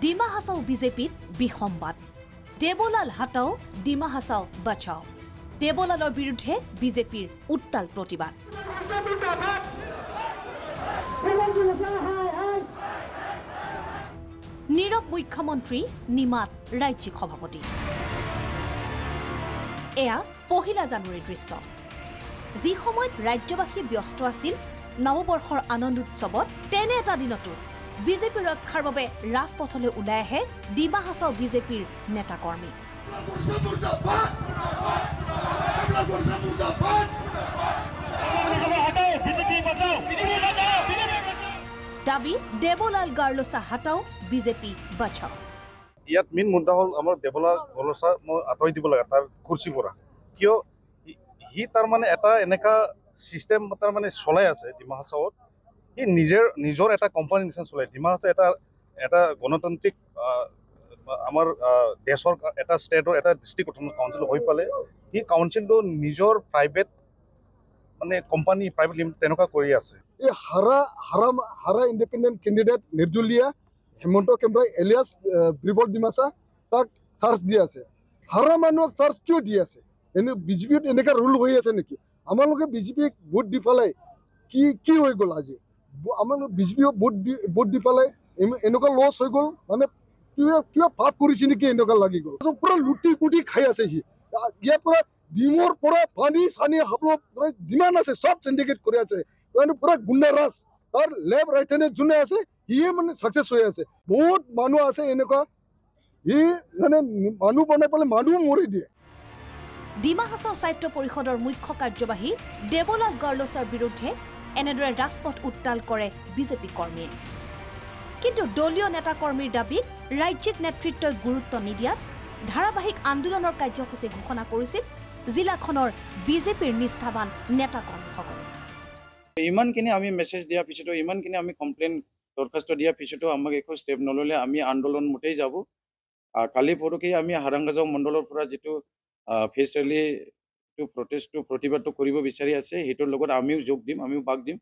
ডিমা হাছাও বিজেপিত বিসম্বাদ দেৱলাল হাটাও ডিমা হাছাও বাচাও দেৱলালৰ বিৰুদ্ধে বিজেপিৰ উত্তাল প্ৰতিবাদ নীৰৱ মুখ্যমন্ত্ৰী নিমাত ৰাজ্যিক সভাপতি এয়া 1 জানুৱাৰীৰ দৃশ্য যি সময়ত ৰাজ্যবাসী ব্যস্ত আছিল নৱবৰ্ষৰ আনন্দ উৎসৱত তেনে এটা দিনতো বিজেপি ৰক্ষাৰ বাবে ৰাজপথলৈ ওলাই আহে ডিমা হাছাও বিজেপিৰ নেতা কৰ্মী দাবী দেৱলাল গাৰ্লোচা হাটাও বিজেপি বাচাও ইয়াত মেইন মুদ্দা হ'ল আমাৰ দেৱলাল গাৰ্লোচা মই আঁতৰাই দিব লাগে তাৰ কুৰ্চীৰ পৰা কিয় সি তাৰ মানে এটা এনেকা চিষ্টেম তাৰ মানে চলাই আছে ডিমা হাছাওত সি নিজৰ এটা কোম্পানী নিচিনা চলাই ডিমা হাছাও এটা গণতান্ত্ৰিক আমাৰ দেশৰ এটা ষ্টেটৰ এটা ডিষ্ট্ৰিক্ট কাউন্সিল হৈ পালে সি কাউন্সিলটো নিজৰ প্ৰাইভেট মানে কোম্পানী প্ৰাইভেট লিমিটেড তেনেকুৱা কৰি আছে এই হাৰা ইণ্ডিপেণ্ডেণ্ট কেণ্ডিডেট নিৰ্দলীয়া হেমন্ত কেম্ব্ৰাই এলিয়াছ ব্ৰিবল ডিমাছা তাক চাৰ্জ দি আছে হাৰা মানুহক চাৰ্জ কিয় দি আছে এনে বিজেপিত এনেকুৱা ৰুল হৈ আছে নেকি আমালোকে বিজেপিক ভোট দি পেলাই কি হৈ গ'ল আজি আমালোকে বিজেপিক ভোট দি পেলাই এনেকুৱা লছ হৈ গ'ল মানে কিবা পাপ কৰিছে নেকি এনেকুৱা লাগি গ'ল পুৰা লুটি পুটি খাই আছে সি ইয়াৰ পৰা ডিমৰ পৰা পানী চানী আপোনাৰ যিমান আছে চব চিণ্ডিকেট কৰি আছে পুৰা গুণ্ডা ৰাজ তাৰ লেফ্ট ৰাইট হেণ্ডে যোনে আছে সিয়ে মানে ছাকচেছ হৈ আছে বহুত মানুহ আছে এনেকুৱা সি মানে মানুহ বনাই পেলাই মানুহ মৰি দিয়ে ডিমা হাছাও সাহিত্য পৰিষদৰ মুখ্য কাৰ্যবাহী দেৱলাল গাৰ্লোচাৰ বিৰুদ্ধে এনেদৰে ৰাজপথ উত্তাল কৰে বিজেপি কৰ্মীয়ে কিন্তু দলীয় নেতা কৰ্মীৰ দাবীক ৰাজ্যিক নেতৃত্বই গুৰুত্ব নিদিয়াত ধাৰাবাহিক আন্দোলনৰ কাৰ্যসূচী ঘোষণা কৰিছিল জিলাখনৰ বিজেপিৰ নিষ্ঠাবান নেতা কৰ্মীসকলে ইমানখিনি আমি মেছেজ দিয়াৰ পিছতো ইমানখিনি আমি কমপ্লেইন দৰখাস্ত দিয়াৰ পিছতো আমাক একো ষ্টেপ নল'লে আমি আন্দোলন মতেই যাব কালি পৰহি আমি হাৰাংগাজাও মণ্ডলৰ পৰা যিটো ফেচ ৰেলীটো প্ৰটেষ্টটো প্ৰতিবাদটো কৰিব বিচাৰি আছে সেইটোৰ লগত আমিও যোগ দিম আমিও ভাগ দিম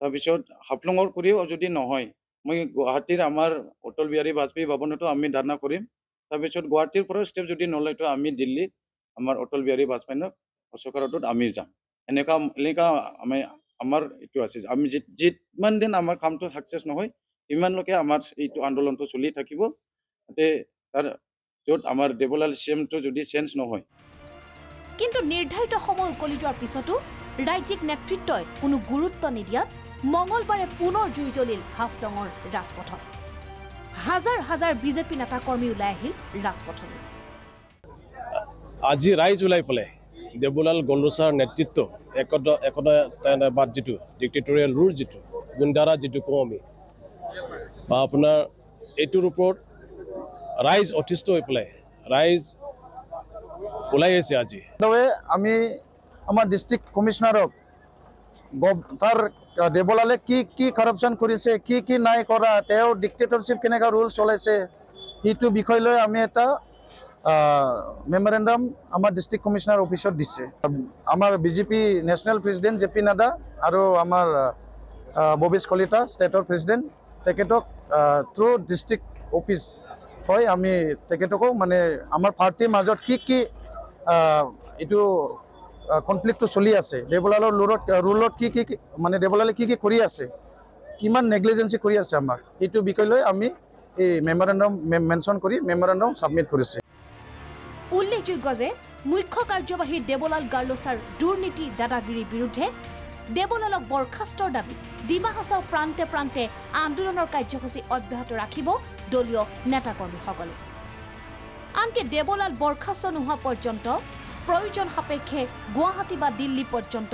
তাৰপিছত হাফলঙৰ কৰিও যদি নহয় মই গুৱাহাটীৰ আমাৰ অটল বিহাৰী বাজপেয়ী ভৱনতো আমি ধাৰণা কৰিম তাৰপিছত গুৱাহাটীৰ পৰা ষ্টেপ যদি নলয়তো আমি দিল্লীত আমাৰ অটল বিহাৰী বাজপেয়ীক অশোকাৰটোত আমি যাম এনেকুৱা আমি আমাৰ এইটো আছে আমি যিমান দিন আমাৰ কামটো ছাকচেছ নহয় ইমানলৈকে আমাৰ এইটো আন্দোলনটো চলি থাকিব তাৰ য'ত আমাৰ দেৱলাল চিএমটো যদি চেঞ্জ নহয় কিন্তু নিৰ্ধাৰিত সময় উকলি যোৱাৰ পিছতো ৰাজ্যিক নেতৃত্বই কোনো গুৰুত্ব নিদিয়াত মঙলবাৰে পুনৰ জুই জ্বলিল হাফলঙৰ ৰাজপথত হাজাৰ হাজাৰ বিজেপি নেতা কৰ্মী ওলাই আহিল ৰাজপথলৈ আজি ৰাইজ ওলাই পেলাই দেৱলাল গাৰ্লোচাৰ নেতৃত্ব একতাবাদ যিটো ডিক্টেটৰিয়েল ৰুল যিটো গুণ্ডাৰা যিটো কওঁ আমি বা আপোনাৰ এইটোৰ ওপৰত ৰাইজ অতিষ্ঠ হৈ পেলাই ৰাইজ ওলাই আছে আজি আমি আমাৰ ডিষ্ট্ৰিক্ট কমিশনাৰক তাৰ দেৱলালে কি কৰাপশ্যন কৰিছে কি নাই কৰা তেওঁ ডিক্টেটৰশ্বিপ কেনেকুৱা ৰুল চলাইছে সেইটো বিষয় লৈ আমি এটা মেমৰেণ্ডাম আমাৰ ডিষ্ট্ৰিক্ট কমিশনাৰ অফিচত দিছে আমাৰ BJP national president JP. Nadda আৰু আমাৰ ভৱেশ কলিতা ষ্টেটৰ প্ৰেচিডেণ্ট তেখেতক থ্ৰু ডিষ্ট্ৰিক্ট অফিচ হয় আমি তেখেতকো মানে আমাৰ পাৰ্টিৰ মাজত কি এইটো কনফ্লিক্টটো চলি আছে দেৱলালৰ ৰুলত কি মানে দেৱলালে কি কৰি আছে কিমান নেগলিজেঞ্চি কৰি আছে আমাক এইটো বিষয় লৈ আমি এই মেমৰেণ্ডাম মেনশ্যন কৰি মেমৰেণ্ডাম ছাবমিট কৰিছে উল্লেখযোগ্য যে মুখ্য কাৰ্যবাহী দেৱলাল গাৰ্লোচাৰ দুৰ্নীতি দাদাগিৰিৰ বিৰুদ্ধে দেৱলালক বৰখাস্তৰ দাবী ডিমা হাছাও প্ৰান্তে প্ৰান্তে আন্দোলনৰ কাৰ্যসূচী অব্যাহত ৰাখিব দলীয় নেতাকৰ্মীসকলে আনকি দেৱলাল বৰখাস্ত নোহোৱা পৰ্যন্ত প্ৰয়োজন সাপেক্ষে গুৱাহাটী বা দিল্লী পৰ্যন্ত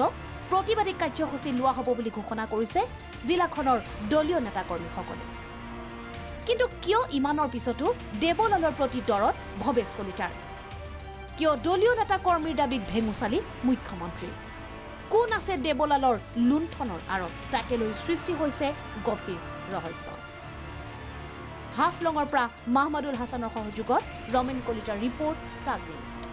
প্ৰতিবাদী কাৰ্যসূচী লোৱা হ'ব বুলি ঘোষণা কৰিছে জিলাখনৰ দলীয় নেতাকৰ্মীসকলে কিন্তু কিয় ইমানৰ পিছতো দেৱলালৰ প্ৰতি দৰত ভৱেশ কলিতাৰ কিয় দলীয় নেতাকৰ্মীৰ দাবীক ভেঙুচালি মুখ্যমন্ত্ৰী কোন আছে দেৱলালৰ লুণ্ঠনৰ আঁৰত তাকে লৈ সৃষ্টি হৈছে গভীৰ ৰহস্য হাফলঙৰ পৰা মাহমুদুল হাছানৰ সহযোগত ৰমেন কলিতাৰ ৰিপৰ্ট প্ৰাগ নিউজ